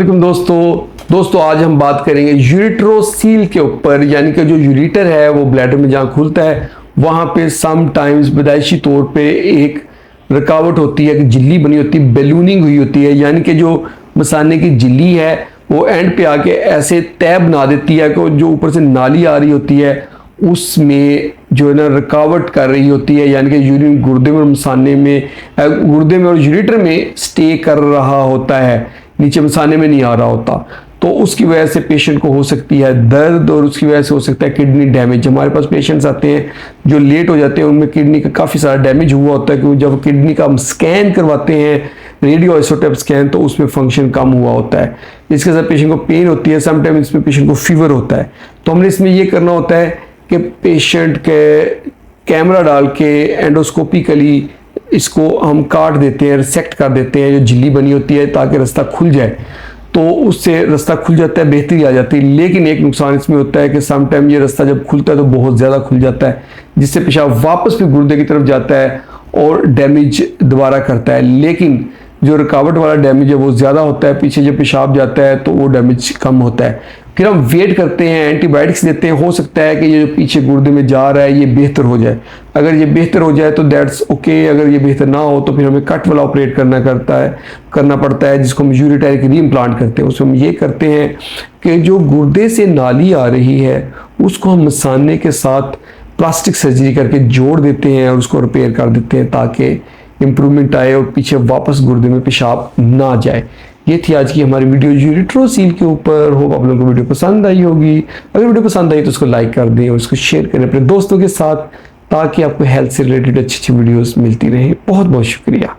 वालेकुम दोस्तों आज हम बात करेंगे यूरिट्रोसील के ऊपर, यानी कि जो यूरिटर है वो ब्लैडर में जहाँ खुलता है वहाँ पे समटाइम्स पैदाइशी तौर पे एक रुकावट होती है कि झिल्ली बनी होती है, बैलूनिंग हुई होती है, यानी कि जो मसाने की झिल्ली है वो एंड पे आके ऐसे तय बना देती है कि जो ऊपर से नाली आ रही होती है उसमें जो है ना रुकावट कर रही होती है, यानी कि यूरिन गुर्दे में और मसाने में, गुर्दे में और यूरिटर में स्टे कर रहा होता है, नीचे मसाने में नहीं आ रहा होता। तो उसकी वजह से पेशेंट को हो सकती है दर्द और उसकी वजह से हो सकता है किडनी डैमेज। हमारे पास पेशेंट्स आते हैं जो लेट हो जाते हैं, उनमें किडनी का काफ़ी सारा डैमेज हुआ होता है, क्योंकि जब किडनी का हम स्कैन करवाते हैं रेडियो आइसोटोप स्कैन तो उसमें फंक्शन कम हुआ होता है। इसके साथ पेशेंट को पेन होती है, समटाइम इसमें पेशेंट को फीवर होता है। तो हमने इसमें ये करना होता है कि पेशेंट के कैमरा डाल के एंडोस्कोपिकली इसको हम काट देते हैं, रिसेक्ट कर देते हैं जो झिल्ली बनी होती है, ताकि रास्ता खुल जाए। तो उससे रास्ता खुल जाता है, बेहतरी आ जाती है। लेकिन एक नुकसान इसमें होता है कि समटाइम ये रास्ता जब खुलता है तो बहुत ज़्यादा खुल जाता है, जिससे पेशाब वापस भी गुर्दे की तरफ जाता है और डैमेज दोबारा करता है। लेकिन जो रुकावट वाला डैमेज है वो ज़्यादा होता है, पीछे जब पेशाब जाता है तो वो डैमेज कम होता है। फिर हम वेट करते हैं, एंटीबायोटिक्स देते हैं, हो सकता है कि ये जो पीछे गुर्दे में जा रहा है ये बेहतर हो जाए। अगर ये बेहतर हो जाए तो दैट्स ओके, अगर ये बेहतर ना हो तो फिर हमें कट वाला ऑपरेट करना पड़ता है जिसको हम यूरिटाइक रीइम्प्लांट करते हैं। उसमें हम ये करते हैं कि जो गुर्दे से नाली आ रही है उसको हम मसाने के साथ प्लास्टिक सर्जरी करके जोड़ देते हैं और उसको रिपेयर कर देते हैं ताकि इम्प्रूवमेंट आए और पीछे वापस गुर्दे में पेशाब ना जाए। ये थी आज की हमारी वीडियो यूरिट्रोसील के ऊपर। होप आप लोगों को वीडियो पसंद आई होगी। अगर वीडियो पसंद आई तो उसको लाइक कर दें और उसको शेयर करें अपने दोस्तों के साथ, ताकि आपको हेल्थ से रिलेटेड अच्छी अच्छी वीडियोस मिलती रहें। बहुत बहुत शुक्रिया।